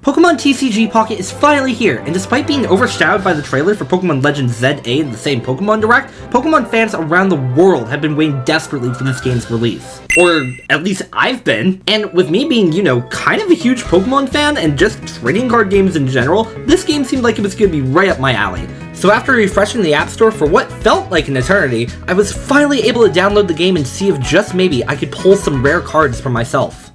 Pokemon TCG Pocket is finally here, and despite being overshadowed by the trailer for Pokemon Legends ZA in the same Pokemon Direct, Pokemon fans around the world have been waiting desperately for this game's release. Or at least I've been. And with me being, you know, kind of a huge Pokemon fan and just trading card games in general, this game seemed like it was going to be right up my alley. So after refreshing the App Store for what felt like an eternity, I was finally able to download the game and see if just maybe I could pull some rare cards for myself.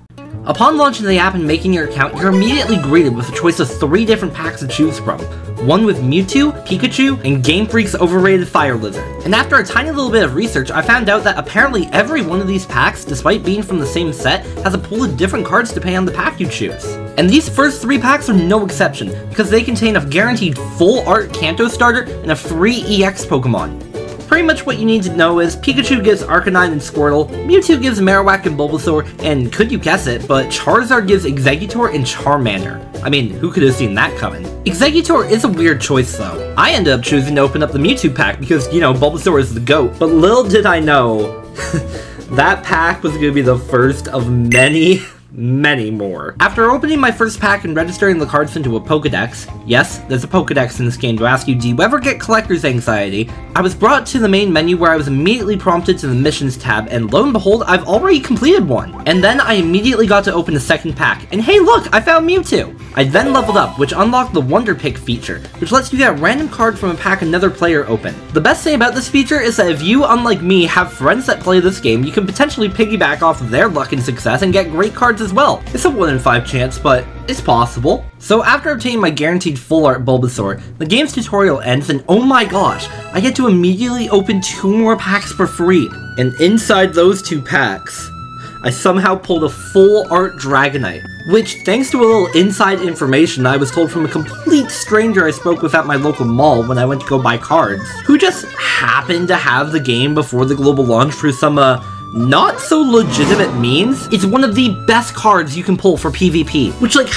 Upon launching the app and making your account, you're immediately greeted with a choice of 3 different packs to choose from. One with Mewtwo, Pikachu, and Game Freak's overrated Fire Lizard. And after a tiny little bit of research, I found out that apparently every one of these packs, despite being from the same set, has a pool of different cards depending on the pack you choose. And these first 3 packs are no exception, because they contain a guaranteed full art Kanto starter and a free EX Pokemon. Pretty much what you need to know is Pikachu gives Arcanine and Squirtle, Mewtwo gives Marowak and Bulbasaur, and could you guess it, but Charizard gives Exeggutor and Charmander. I mean, who could have seen that coming? Exeggutor is a weird choice though. I ended up choosing to open up the Mewtwo pack because, you know, Bulbasaur is the GOAT, but little did I know, that pack was going to be the first of many more. After opening my first pack and registering the cards into a Pokedex, yes, there's a Pokedex in this game to ask you, do you ever get collector's anxiety? I was brought to the main menu where I was immediately prompted to the missions tab, and lo and behold, I've already completed one. And then I immediately got to open the second pack, and hey look, I found Mewtwo! I then leveled up, which unlocked the Wonder Pick feature, which lets you get a random card from a pack another player opened. The best thing about this feature is that if you, unlike me, have friends that play this game, you can potentially piggyback off of their luck and success and get great cards as well. It's a 1 in 5 chance, but it's possible. So after obtaining my guaranteed full art Bulbasaur, the game's tutorial ends and oh my gosh, I get to immediately open 2 more packs for free. And inside those 2 packs, I somehow pulled a full art Dragonite, which, thanks to a little inside information I was told from a complete stranger I spoke with at my local mall when I went to go buy cards, who just happened to have the game before the global launch through some, not so legitimate means, it's one of the best cards you can pull for PvP. Which, like,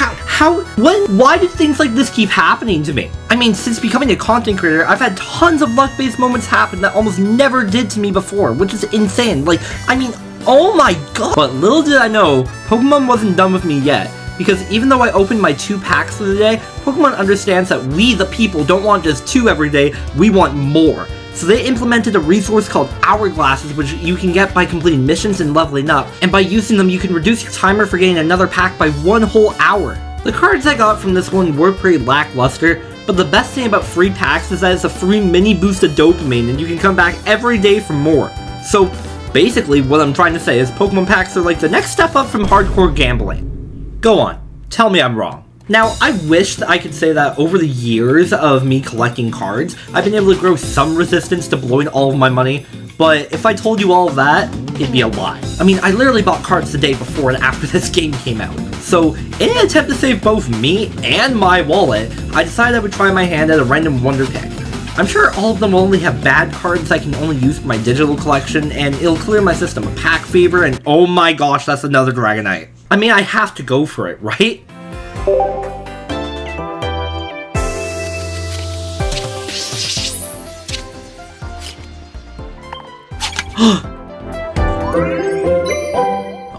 why do things like this keep happening to me? I mean, since becoming a content creator, I've had tons of luck-based moments happen that almost never did to me before, which is insane. Like, I mean, oh my god! But little did I know, Pokemon wasn't done with me yet. Because even though I opened my 2 packs for the day, Pokemon understands that we, the people, don't want just 2 every day, we want more. So they implemented a resource called Hourglasses, which you can get by completing missions and leveling up, and by using them you can reduce your timer for getting another pack by 1 whole hour. The cards I got from this one were pretty lackluster, but the best thing about free packs is that it's a free mini boost of dopamine and you can come back every day for more. So basically what I'm trying to say is Pokemon packs are like the next step up from hardcore gambling. Go on, tell me I'm wrong. Now, I wish that I could say that over the years of me collecting cards, I've been able to grow some resistance to blowing all of my money, but if I told you all of that, it'd be a lie. I mean, I literally bought cards the day before and after this game came out. So, in an attempt to save both me and my wallet, I decided I would try my hand at a random Wonder Pick. I'm sure all of them will only have bad cards I can only use for my digital collection, and it'll clear my system of Pack Fever, and oh my gosh, that's another Dragonite. I mean, I have to go for it, right?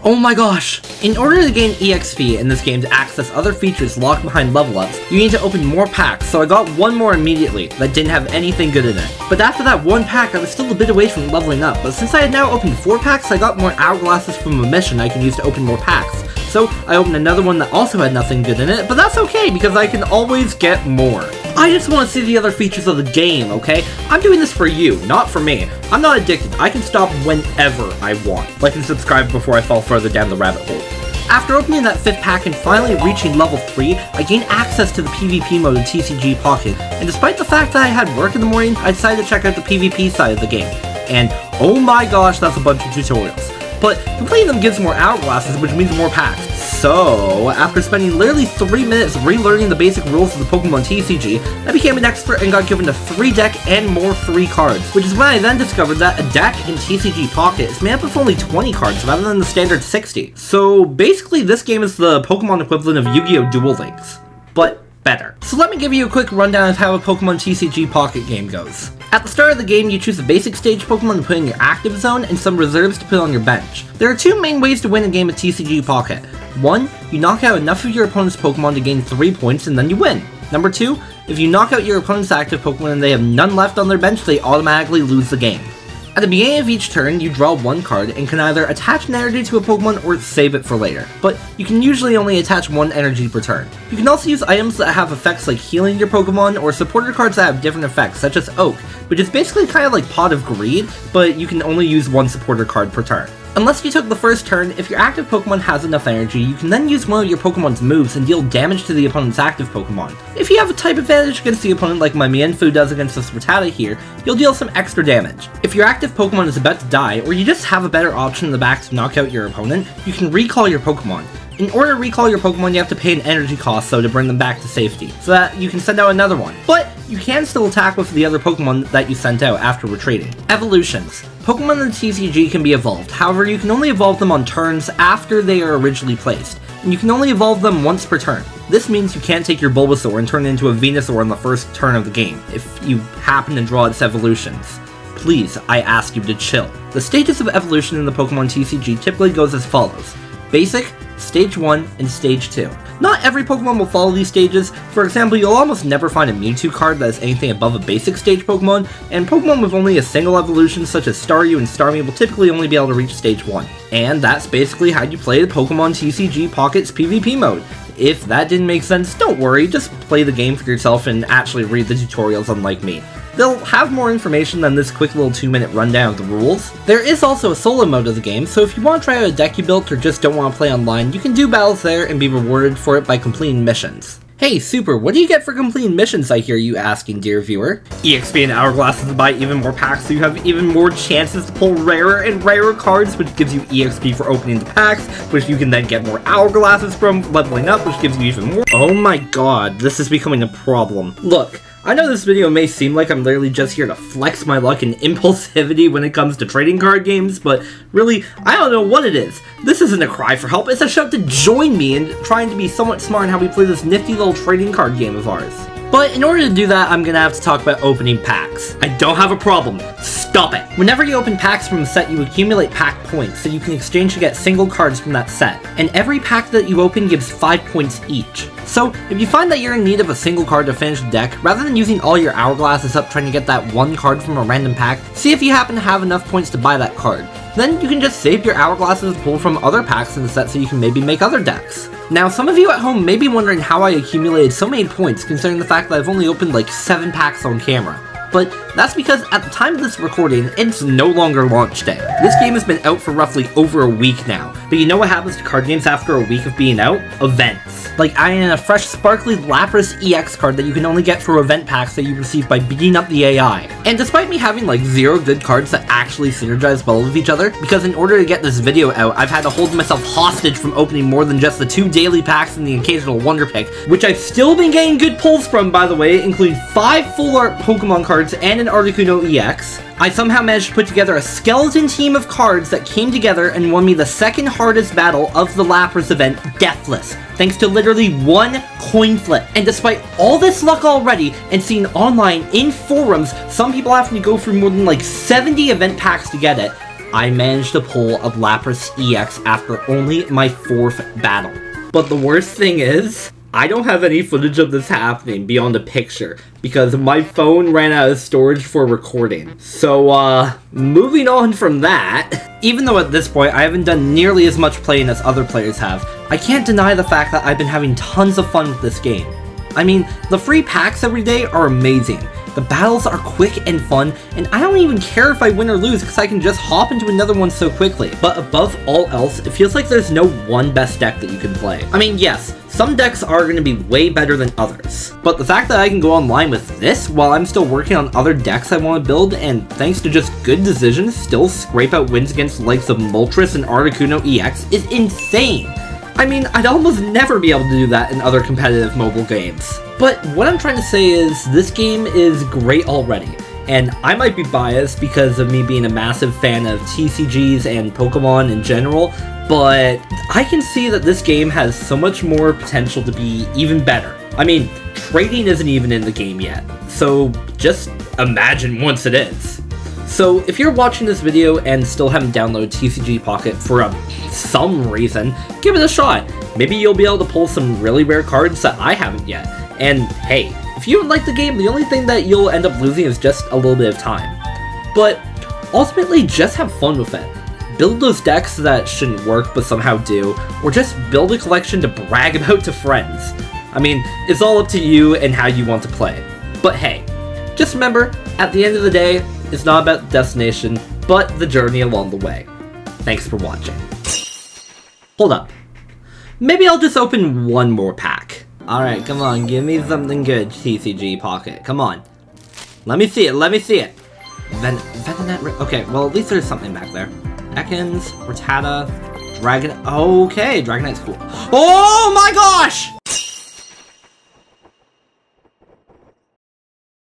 Oh my gosh! In order to gain EXP in this game to access other features locked behind level ups, you need to open more packs, so I got 1 more immediately that didn't have anything good in it. But after that 1 pack, I was still a bit away from leveling up, but since I had now opened 4 packs, I got more Hourglasses from a mission I can use to open more packs. So I opened another one that also had nothing good in it, but that's okay because I can always get more. I just want to see the other features of the game, okay? I'm doing this for you, not for me. I'm not addicted. I can stop whenever I want. Like and subscribe before I fall further down the rabbit hole. After opening that 5th pack and finally reaching level 3, I gained access to the PvP mode in TCG Pocket, and despite the fact that I had work in the morning, I decided to check out the PvP side of the game. And oh my gosh, that's a bunch of tutorials. But completing them gives more Hourglasses, which means more packs. So, after spending literally 3 minutes relearning the basic rules of the Pokemon TCG, I became an expert and got given a free deck and more free cards, which is when I then discovered that a deck in TCG Pocket is made up of only 20 cards rather than the standard 60. So basically this game is the Pokemon equivalent of Yu-Gi-Oh! Duel Links, but better. So let me give you a quick rundown of how a Pokemon TCG Pocket game goes. At the start of the game, you choose a basic stage Pokemon to put in your active zone and some reserves to put on your bench. There are 2 main ways to win a game of TCG Pocket. 1. You knock out enough of your opponent's Pokemon to gain 3 points and then you win. Number 2. If you knock out your opponent's active Pokemon and they have none left on their bench, they automatically lose the game. At the beginning of each turn, you draw 1 card and can either attach an energy to a Pokemon or save it for later, but you can usually only attach 1 energy per turn. You can also use items that have effects like healing your Pokemon, or supporter cards that have different effects, such as Oak, which is basically kind of like Pot of Greed, but you can only use 1 supporter card per turn. Unless you took the first turn, if your active Pokemon has enough energy, you can then use one of your Pokemon's moves and deal damage to the opponent's active Pokemon. If you have a type advantage against the opponent like my Mienfoo does against the Rattata here, you'll deal some extra damage. If your active Pokemon is about to die, or you just have a better option in the back to knock out your opponent, you can recall your Pokemon. In order to recall your Pokemon, you have to pay an energy cost to bring them back to safety, so that you can send out another one. But you can still attack with the other Pokemon that you sent out after retreating. Evolutions. Pokemon in the TCG can be evolved, however you can only evolve them on turns after they are originally placed, and you can only evolve them once per turn. This means you can't take your Bulbasaur and turn it into a Venusaur on the first turn of the game, if you happen to draw its evolutions. Please, I ask you to chill. The stages of evolution in the Pokemon TCG typically goes as follows. Basic, Stage 1, and Stage 2. Not every Pokemon will follow these stages. For example, you'll almost never find a Mewtwo card that is anything above a basic stage Pokemon, and Pokemon with only a single evolution such as Staryu and Starmie will typically only be able to reach Stage 1. And that's basically how you play the Pokemon TCG Pocket's PvP mode. If that didn't make sense, don't worry, just play the game for yourself and actually read the tutorials unlike me. They'll have more information than this quick little 2-minute rundown of the rules. There is also a solo mode of the game, so if you want to try out a deck you built or just don't want to play online, you can do battles there and be rewarded for it by completing missions. Hey Super, what do you get for completing missions, I hear you asking, dear viewer? EXP and hourglasses to buy even more packs so you have even more chances to pull rarer and rarer cards, which gives you EXP for opening the packs, which you can then get more hourglasses from leveling up, which gives you even more. Oh my god, this is becoming a problem. Look, I know this video may seem like I'm literally just here to flex my luck and impulsivity when it comes to trading card games, but really, I don't know what it is. This isn't a cry for help, it's a shout to join me in trying to be somewhat smart in how we play this nifty little trading card game of ours. But in order to do that, I'm gonna have to talk about opening packs. I don't have a problem. Stop it! Whenever you open packs from a set, you accumulate pack points, so you can exchange to get single cards from that set. And every pack that you open gives 5 points each. So, if you find that you're in need of a single card to finish the deck, rather than using all your hourglasses up trying to get that one card from a random pack, see if you happen to have enough points to buy that card. Then you can just save your hourglasses and pull from other packs in the set so you can maybe make other decks. Now, some of you at home may be wondering how I accumulated so many points considering the fact that I've only opened like 7 packs on camera. But that's because at the time of this recording, it's no longer launch day. This game has been out for roughly over a week now, but you know what happens to card games after a week of being out? Events. Like adding in a fresh sparkly Lapras EX card that you can only get through event packs that you receive by beating up the AI. And despite me having like 0 good cards that actually synergize well with each other, because in order to get this video out, I've had to hold myself hostage from opening more than just the 2 daily packs and the occasional Wonder Pick, which I've still been getting good pulls from, by the way, including 5 full art Pokemon cards and an Articuno EX. I somehow managed to put together a skeleton team of cards that came together and won me the second hardest battle of the Lapras event, Deathless, thanks to literally 1 coin flip. And despite all this luck already, and seeing online in forums some people having to go through more than like 70 event packs to get it, I managed to pull a Lapras EX after only my 4th battle. But the worst thing is, I don't have any footage of this happening beyond a picture, because my phone ran out of storage for recording. So, moving on from that, even though at this point I haven't done nearly as much playing as other players have, I can't deny the fact that I've been having tons of fun with this game. I mean, the free packs every day are amazing. The battles are quick and fun, and I don't even care if I win or lose because I can just hop into another one so quickly. But above all else, it feels like there's no one best deck that you can play. I mean, yes, some decks are going to be way better than others, but the fact that I can go online with this while I'm still working on other decks I want to build, and thanks to just good decisions, still scrape out wins against the likes of Moltres and Articuno EX is insane. I mean, I'd almost never be able to do that in other competitive mobile games. But what I'm trying to say is, this game is great already, and I might be biased because of me being a massive fan of TCGs and Pokemon in general, but I can see that this game has so much more potential to be even better. I mean, trading isn't even in the game yet, so just imagine once it is. So if you're watching this video and still haven't downloaded TCG Pocket for some reason, give it a shot. Maybe you'll be able to pull some really rare cards that I haven't yet. And hey, if you like the game, the only thing that you'll end up losing is just a little bit of time. But ultimately, just have fun with it. Build those decks that shouldn't work but somehow do, or just build a collection to brag about to friends. I mean, it's all up to you and how you want to play. But hey, just remember, at the end of the day, it's not about the destination, but the journey along the way. Thanks for watching. Hold up. Maybe I'll just open one more pack. Alright, come on, give me something good, TCG Pocket. Come on. Let me see it, let me see it. Vetenet, okay, well at least there's something back there. Ekans, Rattata, Dragon, okay, Dragonite's cool. Oh my gosh!